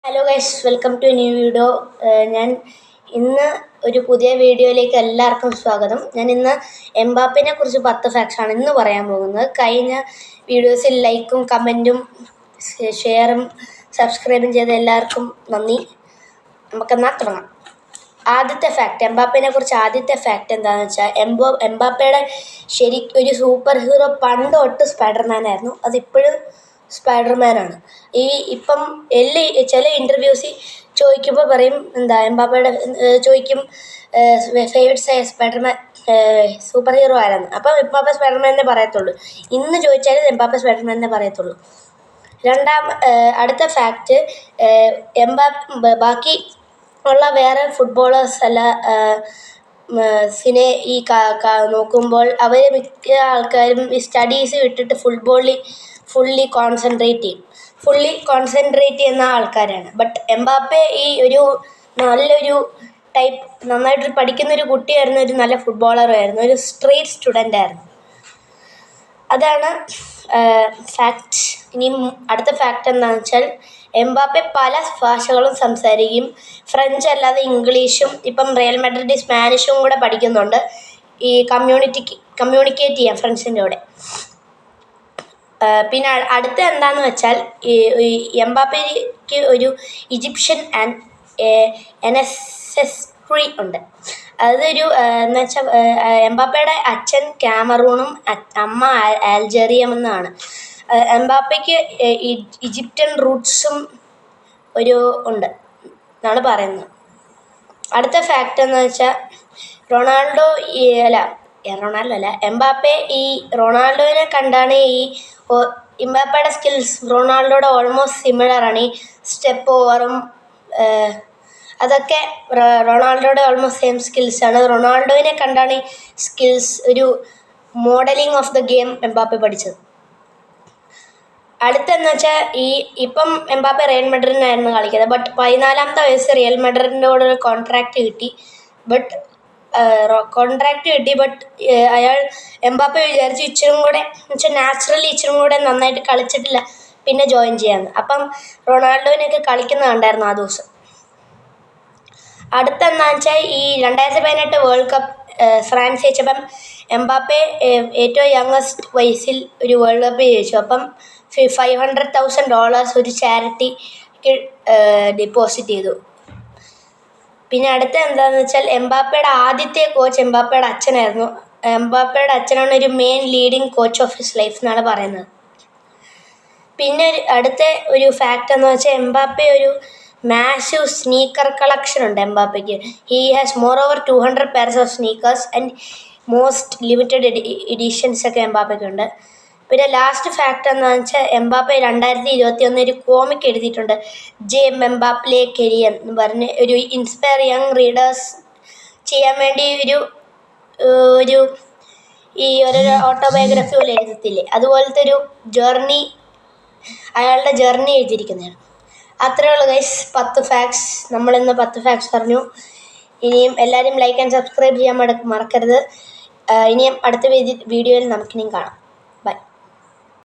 Hello guys, welcome to new video. ഞാൻ ഇന്ന് ഒരു പുതിയ വീഡിയോയിലേക്ക് എല്ലാവർക്കും സ്വാഗതം. ഞാൻ ഇന്ന് എംബാപ്പയെ കുറിച്ച് 10 ഫാക്ട്സാണ് ഇന്ന് പറയാൻ പോകുന്നത്. കഴിഞ്ഞ വീഡിയോസിൽ ലൈക്കും കമൻറ്റും ഷെയറും സബ്സ്ക്രൈബും ചെയ്ത എല്ലാവർക്കും നന്ദി. നമുക്കെന്നാൽ തുടങ്ങാം. ആദ്യത്തെ ഫാക്ട്, എംബാപ്പയെ കുറിച്ച് ആദ്യത്തെ ഫാക്ട് എന്താണെന്ന് വെച്ചാൽ എംബാപ്പയുടെ ഒരു സൂപ്പർ ഹീറോ പണ്ട് തൊട്ട് സ്പൈഡർമാനായിരുന്നു. അതിപ്പോഴും സ്പൈഡർമാനാണ്. ഇപ്പം ചില ഇൻ്റർവ്യൂസിൽ ചോദിക്കുമ്പോൾ പറയും എംബാപ്പയുടെ ചോദിക്കും ഫേവറേറ്റ് സ്പൈഡർമാൻ സൂപ്പർ ഹീറോ ആരാണ്. അപ്പം എംബാപ്പ സ്പൈഡർമാൻ എന്നേ പറയത്തുള്ളൂ. ഇന്ന് ചോദിച്ചാൽ എംബാപ്പ സ്പൈഡർമാൻ എന്നേ പറയത്തുള്ളൂ. അടുത്ത ഫാക്റ്റ്, ബാക്കി ഉള്ള വേറെ ഫുട്ബോളേഴ്സ് അല്ല നോക്കുമ്പോൾ അവർ മിക്ക ആൾക്കാരും ഈ സ്റ്റഡീസ് വിട്ടിട്ട് ഫുള്ളി കോൺസെൻട്രേറ്റ് ചെയ്യുന്ന ആൾക്കാരാണ്. ബട്ട് എംബാപ്പെ ഒരു നല്ലൊരു നന്നായിട്ട് പഠിക്കുന്ന ഒരു കുട്ടിയായിരുന്നു, ഒരു നല്ല ഫുട്ബോളറായിരുന്നു, ഒരു സ്ട്രീറ്റ് സ്റ്റുഡൻ്റ് ആയിരുന്നു. അതാണ് ഫാക്റ്റ്. ഇനി അടുത്ത ഫാക്റ്റ് എന്താണെന്ന് വെച്ചാൽ എംബാപ്പെ പല ഭാഷകളും സംസാരിക്കും. ഫ്രഞ്ച് അല്ലാതെ ഇംഗ്ലീഷും, ഇപ്പം റിയൽ മാഡ്രിഡ് സ്പാനിഷും കൂടെ പഠിക്കുന്നുണ്ട് ഈ കമ്മ്യൂണിക്കേറ്റ് ചെയ്യാം ഫ്രണ്ട്സിൻ്റെ കൂടെ. പിന്നെ അടുത്ത എന്താണെന്ന് വെച്ചാൽ എംബാപ്പയ്ക്ക് ഒരു ഈജിപ്ഷ്യൻ ancestry ഉണ്ട്. അതൊരു എന്ന് വെച്ചാൽ എംബാപ്പയുടെ അച്ഛൻ കാമറൂണും അമ്മ അൾജീരിയമെന്നാണ്. എംബാപ്പയ്ക്ക് ഈജിപ്ഷ്യൻ റൂട്ട്സും ഉണ്ട് എന്നാണ് പറയുന്നത്. അടുത്ത ഫാക്റ്റ് എന്ന് വെച്ചാൽ എംബാപ്പെ റൊണാൾഡോനെ കണ്ടാണ് എംബാപ്പയുടെ സ്കിൽസ് റൊണാൾഡോയുടെ ഓൾമോസ്റ്റ് സിമിലറാണ്. ഈ സ്റ്റെപ്പ് ഓവറും അതൊക്കെ റൊണാൾഡോയുടെ ഓൾമോസ്റ്റ് സെയിം സ്കിൽസാണ്. റൊണാൾഡോനെ കണ്ടാണ് ഈ സ്കിൽസ്, ഒരു modelling of the game Mbappe പഠിച്ചത്. അടുത്തെന്ന് വെച്ചാൽ ഇപ്പം എംബാപ്പെ റിയൽ മാഡ്രിഡിനായിരുന്നു കളിക്കുന്നത്. ബട്ട് 14ാമത്തെ വയസ്സ് റിയൽ മാഡ്രിഡിൻ്റെ കൂടെ ഒരു കോൺട്രാക്റ്റ് കിട്ടി. ബട്ട് എംബാപ്പെ വിചാരിച്ചു ഇച്ചിരും കൂടെ നാച്ചുറലി ഇച്ചിരും കൂടെ നന്നായിട്ട് കളിച്ചിട്ടില്ല, പിന്നെ ജോയിൻ ചെയ്യാമെന്ന്. അപ്പം റൊണാൾഡോനെയൊക്കെ കളിക്കുന്നത് കണ്ടായിരുന്നു ആ ദിവസം. അടുത്തെന്താണെന്ന് വെച്ചാൽ 2018 വേൾഡ് കപ്പ് ഫ്രാൻസ് ജയിച്ചപ്പം എംബാപ്പെ ഏറ്റവും യങ്ങസ്റ്റ് വയസ്സിൽ ഒരു വേൾഡ് കപ്പ് ജയിച്ചു. അപ്പം $500,000 ഒരു ചാരിറ്റിക്ക് ഡെപ്പോസിറ്റ് ചെയ്തു. പിന്നെ അടുത്ത എന്താണെന്ന് വെച്ചാൽ എംബാപ്പയുടെ ആദ്യത്തെ കോച്ച് എംബാപ്പയുടെ അച്ഛനായിരുന്നു. എംബാപ്പയുടെ അച്ഛനാണ് ഒരു main leading coach of his life എന്നാണ് പറയുന്നത്. പിന്നെ അടുത്ത ഒരു ഫാക്റ്റ് എന്ന് വെച്ചാൽ എംബാപ്പെ ഒരു മാസീവ് സ്നീക്കർ കളക്ഷൻ ഉണ്ട് എംബാപ്പയ്ക്ക്. He has more over 200 pairs of sneakers and most limited editions ഒക്കെ എംബാപ്പയ്ക്കുണ്ട്. പിന്നെ ലാസ്റ്റ് ഫാക്റ്റ് എന്താണെന്ന് വെച്ചാൽ എംബാപ്പെ 2021 ഒരു കോമിക് എഴുതിയിട്ടുണ്ട്, ജെ എംബാപ്പെ കരിയർ എന്ന് പറഞ്ഞ്, ഒരു ഇൻസ്പയർ യങ് റീഡേഴ്സ് ചെയ്യാൻ വേണ്ടി ഒരു ഓട്ടോബയോഗ്രഫി പോലെ എഴുതത്തില്ലേ, അതുപോലത്തെ ഒരു അയാളുടെ ജേർണി എഴുതിയിരിക്കുന്നതാണ്. അത്രയേ ഉള്ളൂ ഗൈസ്, 10 ഫാക്ട്സ്. നമ്മളിന്ന് 10 ഫാക്ട്സ് പറഞ്ഞു. ഇനിയും എല്ലാവരും ലൈക്ക് ആൻഡ് സബ്സ്ക്രൈബ് ചെയ്യാൻ മറക്കരുത്. ഇനിയും അടുത്ത വീഡിയോയിൽ നമുക്കിനിയും കാണാം.